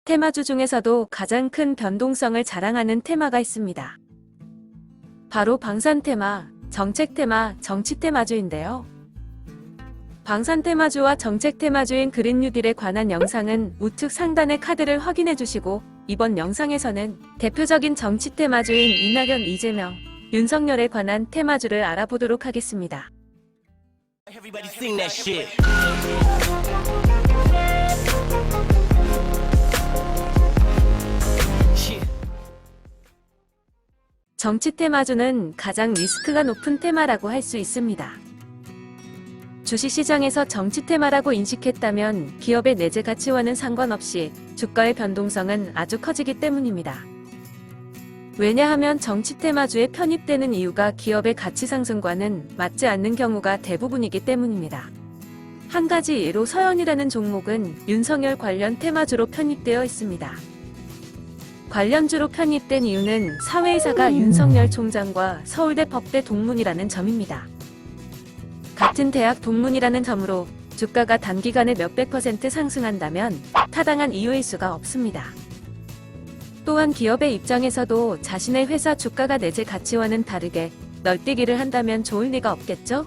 테마주 중에서도 가장 큰 변동성을 자랑하는 테마가 있습니다. 바로 방산테마, 정책테마, 정치테마주인데요. 방산테마주와 정책테마주인 그린뉴딜에 관한 영상은 우측 상단의 카드를 확인해 주시고, 이번 영상에서는 대표적인 정치테마주인 이낙연, 이재명, 윤석열에 관한 테마주를 알아보도록 하겠습니다. Everybody sing that shit. 정치 테마주는 가장 리스크가 높은 테마라고 할 수 있습니다. 주식시장에서 정치 테마라고 인식했다면 기업의 내재 가치와는 상관없이 주가의 변동성은 아주 커지기 때문입니다. 왜냐하면 정치 테마주에 편입되는 이유가 기업의 가치 상승과는 맞지 않는 경우가 대부분이기 때문입니다. 한 가지 예로 서현이라는 종목은 윤석열 관련 테마주로 편입되어 있습니다. 관련주로 편입된 이유는 사회이사가 윤석열 총장과 서울대 법대 동문이라는 점입니다. 같은 대학 동문이라는 점으로 주가가 단기간에 몇백 % 상승한다면 타당한 이유일 수가 없습니다. 또한 기업의 입장에서도 자신의 회사 주가가 내재 가치와는 다르게 널뛰기를 한다면 좋을 리가 없겠죠?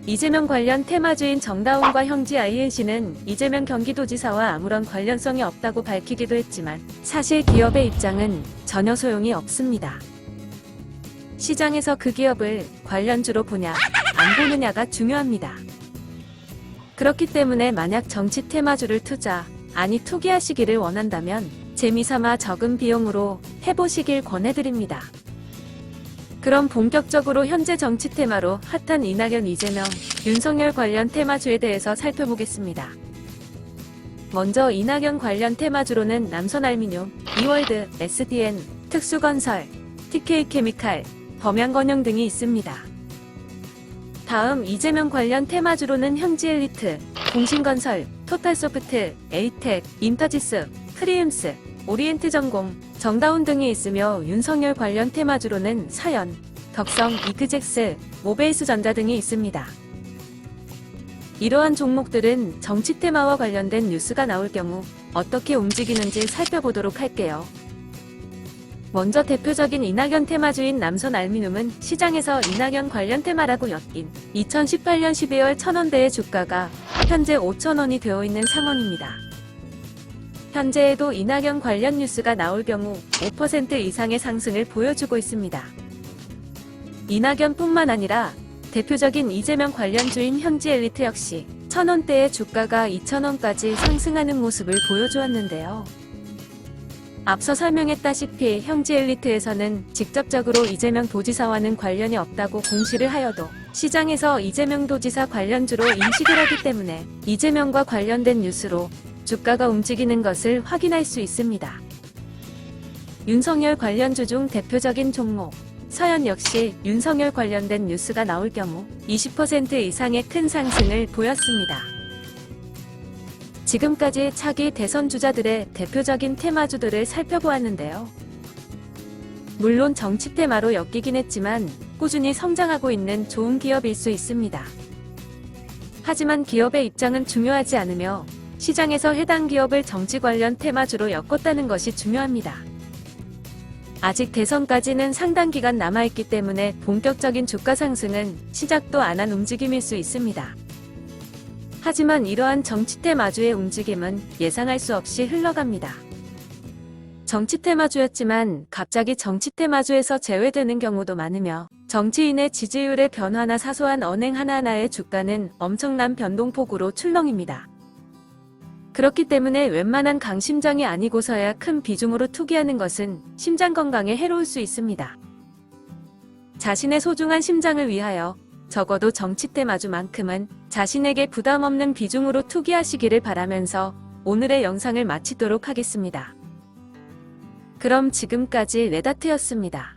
이재명 관련 테마주인 정다운과 형제 INC는 이재명 경기도지사와 아무런 관련성이 없다고 밝히기도 했지만 사실 기업의 입장은 전혀 소용이 없습니다. 시장에서 그 기업을 관련주로 보냐 안 보느냐가 중요합니다. 그렇기 때문에 만약 정치 테마주를 투기하시기를 원한다면 재미삼아 적은 비용으로 해보시길 권해드립니다. 그럼 본격적으로 현재 정치 테마로 핫한 이낙연, 이재명, 윤석열 관련 테마주에 대해서 살펴보겠습니다. 먼저 이낙연 관련 테마주로는 남선알미늄, 이월드, SDN, 특수건설, TK케미칼, 범양건영 등이 있습니다. 다음 이재명 관련 테마주로는 현지엘리트, 공신건설, 토탈소프트, 에이텍, 인터지스, 프리움스, 오리엔트전공, 정다운 등이 있으며 윤석열 관련 테마주로는 사연, 덕성, 이크젝스, 모베이스전자 등이 있습니다. 이러한 종목들은 정치 테마와 관련된 뉴스가 나올 경우 어떻게 움직이는지 살펴보도록 할게요. 먼저 대표적인 이낙연 테마주인 남선알미늄은 시장에서 이낙연 관련 테마라고 엮인 2018년 12월 1,000원대의 주가가 현재 5,000원이 되어 있는 상황입니다. 현재에도 이낙연 관련 뉴스가 나올 경우 5% 이상의 상승을 보여주고 있습니다. 이낙연뿐만 아니라 대표적인 이재명 관련주인 현지엘리트 역시 1,000원대의 주가가 2,000원까지 상승하는 모습을 보여주었는데요. 앞서 설명했다시피 현지엘리트에서는 직접적으로 이재명 도지사와는 관련이 없다고 공시를 하여도 시장에서 이재명 도지사 관련주로 인식을 하기 때문에 이재명과 관련된 뉴스로 주가가 움직이는 것을 확인할 수 있습니다. 윤석열 관련주 중 대표적인 종목 서현 역시 윤석열 관련된 뉴스가 나올 경우 20% 이상의 큰 상승을 보였습니다. 지금까지 차기 대선 주자들의 대표적인 테마주들을 살펴보았는데요. 물론 정치 테마로 엮이긴 했지만 꾸준히 성장하고 있는 좋은 기업일 수 있습니다. 하지만 기업의 입장은 중요하지 않으며 시장에서 해당 기업을 정치 관련 테마주로 엮었다는 것이 중요합니다. 아직 대선까지는 상당 기간 남아있기 때문에 본격적인 주가 상승은 시작도 안 한 움직임일 수 있습니다. 하지만 이러한 정치 테마주의 움직임은 예상할 수 없이 흘러갑니다. 정치 테마주였지만 갑자기 정치 테마주에서 제외되는 경우도 많으며 정치인의 지지율의 변화나 사소한 언행 하나하나의 주가는 엄청난 변동폭으로 출렁입니다. 그렇기 때문에 웬만한 강심장이 아니고서야 큰 비중으로 투기하는 것은 심장 건강에 해로울 수 있습니다. 자신의 소중한 심장을 위하여 적어도 정치 테마주만큼은 자신에게 부담 없는 비중으로 투기하시기를 바라면서 오늘의 영상을 마치도록 하겠습니다. 그럼 지금까지 레다트였습니다.